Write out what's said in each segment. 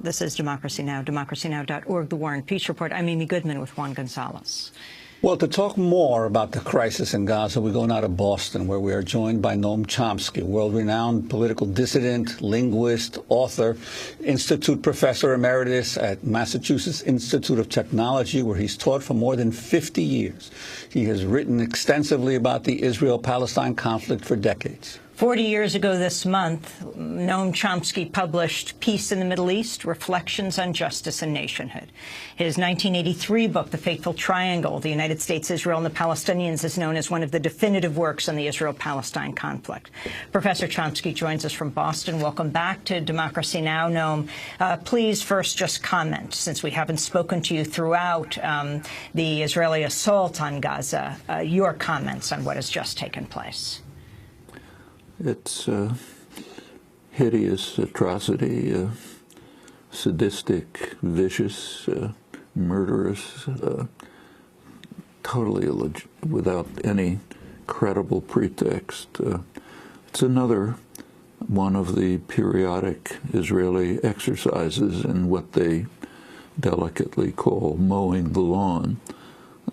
This is Democracy Now!, democracynow.org, The War and Peace Report. I'm Amy Goodman with Juan Gonzalez. Well, to talk more about the crisis in Gaza, we go now to Boston, where we are joined by Noam Chomsky, world-renowned political dissident, linguist, author, Institute Professor Emeritus at Massachusetts Institute of Technology, where he's taught for more than 50 years. He has written extensively about the Israel-Palestine conflict for decades. 40 years ago this month, Noam Chomsky published Peace in the Middle East, Reflections on Justice and Nationhood. His 1983 book, The Fateful Triangle, The United States, Israel, and the Palestinians, is known as one of the definitive works on the Israel-Palestine conflict. Professor Chomsky joins us from Boston. Welcome back to Democracy Now!, Noam. Please first just comment, since we haven't spoken to you throughout the Israeli assault on Gaza, your comments on what has just taken place. It's hideous, atrocity, sadistic, vicious, murderous, totally without any credible pretext. It's another one of the periodic Israeli exercises in what they delicately call mowing the lawn.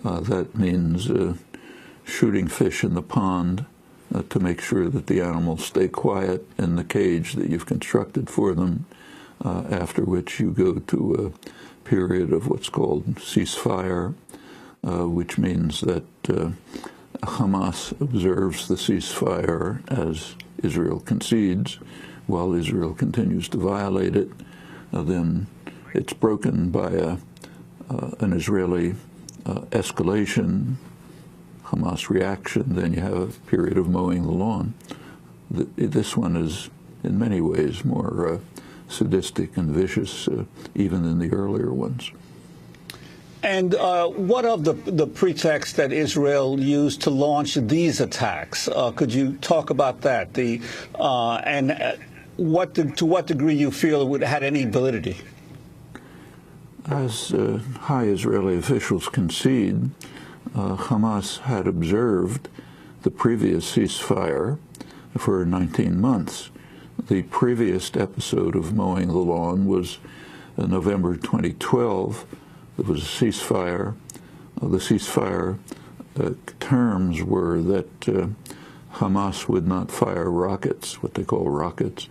That means shooting fish in the pond, to make sure that the animals stay quiet in the cage that you've constructed for them, after which you go to a period of what's called ceasefire, which means that Hamas observes the ceasefire as Israel concedes, while Israel continues to violate it. Then it's broken by an Israeli escalation, Hamas reaction, then you have a period of mowing the lawn. This one is, in many ways, more sadistic and vicious, even than the earlier ones. And what of the pretext that Israel used to launch these attacks? Could you talk about that? To what degree you feel it would have had any validity? As high Israeli officials concede, Hamas had observed the previous ceasefire for 19 months. The previous episode of mowing the lawn was November 2012. There was a ceasefire. The ceasefire terms were that Hamas would not fire rockets, what they call rockets,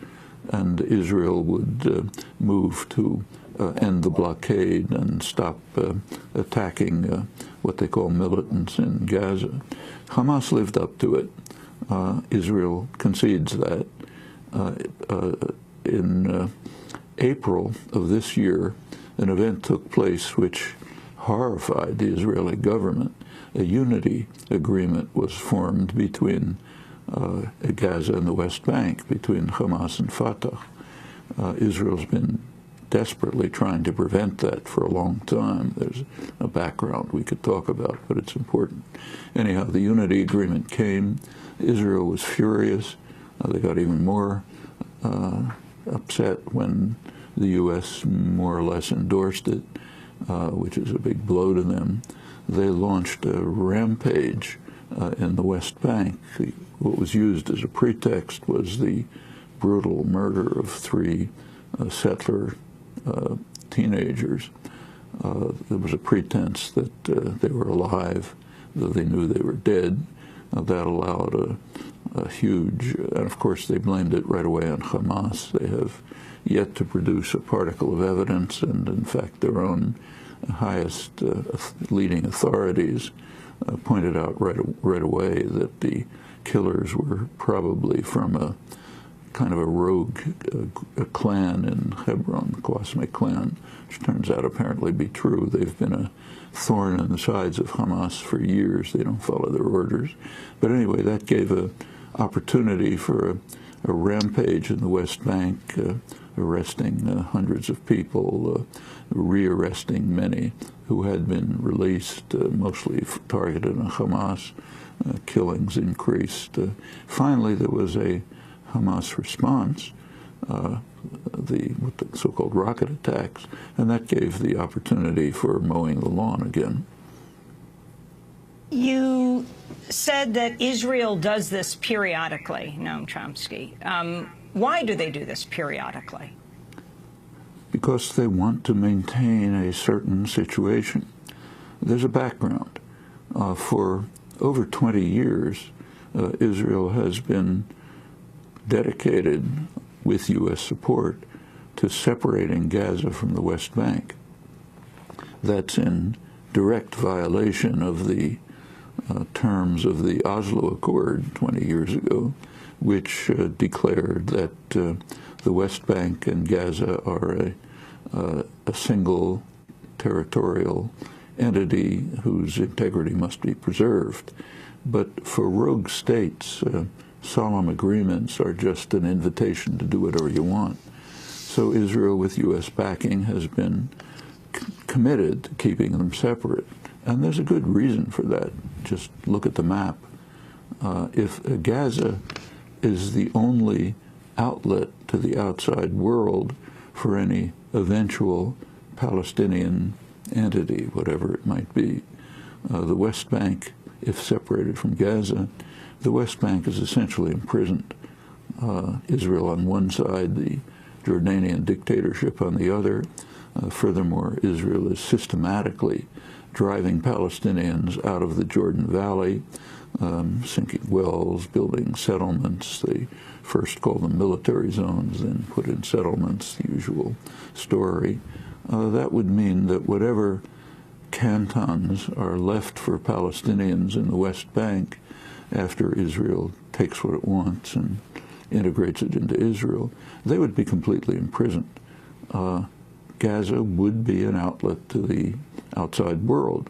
and Israel would move to end the blockade and stop attacking what they call militants in Gaza. Hamas lived up to it. Israel concedes that. In April of this year, an event took place which horrified the Israeli government. A unity agreement was formed between Gaza and the West Bank, between Hamas and Fatah. Israel's been desperately trying to prevent that for a long time. There's a background we could talk about, but it's important. Anyhow, the unity agreement came. Israel was furious. They got even more upset when the U.S. more or less endorsed it, which is a big blow to them. They launched a rampage in the West Bank. What was used as a pretext was the brutal murder of 3 settler teenagers. There was a pretense that they were alive, though they knew they were dead. That allowed a huge, and of course they blamed it right away on Hamas. They have yet to produce a particle of evidence, and in fact their own highest leading authorities pointed out right away that the killers were probably from a kind of a rogue clan in Hebron, the Qasmi clan, which turns out apparently be true. They've been a thorn in the sides of Hamas for years. They don't follow their orders. But anyway, that gave an opportunity for a rampage in the West Bank, arresting hundreds of people, re-arresting many who had been released, mostly targeted on Hamas. Killings increased. Finally, there was a Hamas response, the so-called rocket attacks, and that gave the opportunity for mowing the lawn again. You said that Israel does this periodically, Noam Chomsky. Why do they do this periodically? because they want to maintain a certain situation. There's a background. For over 20 years, Israel has been dedicated, with U.S. support, to separating Gaza from the West Bank. That's in direct violation of the terms of the Oslo Accord 20 years ago, which declared that the West Bank and Gaza are a single territorial entity whose integrity must be preserved. But for rogue states, solemn agreements are just an invitation to do whatever you want. So Israel, with U.S. backing, has been committed to keeping them separate. And there's a good reason for that. Just look at the map. If Gaza is the only outlet to the outside world for any eventual Palestinian entity, whatever it might be, the West Bank, if separated from Gaza, the West Bank is essentially imprisoned. Israel on one side, the Jordanian dictatorship on the other. Furthermore, Israel is systematically driving Palestinians out of the Jordan Valley, sinking wells, building settlements. They first call them military zones, then put in settlements, the usual story. That would mean that whatever cantons are left for Palestinians in the West Bank after Israel takes what it wants and integrates it into Israel, they would be completely imprisoned. Gaza would be an outlet to the outside world.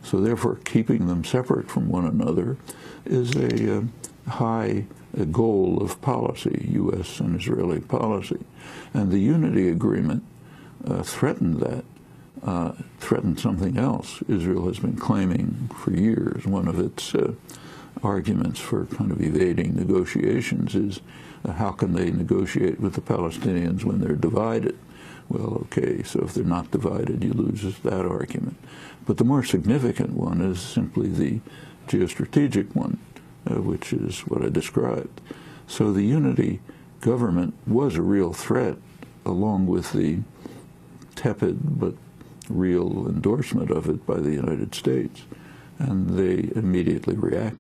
So therefore, keeping them separate from one another is a high goal of policy, U.S. and Israeli policy. And the unity agreement threatened that, threatened something else Israel has been claiming for years. One of its arguments for kind of evading negotiations is how can they negotiate with the Palestinians when they're divided? Well, okay, so if they're not divided, you lose that argument. But the more significant one is simply the geostrategic one, which is what I described. So the unity government was a real threat, along with the tepid but real endorsement of it by the United States, and they immediately reacted.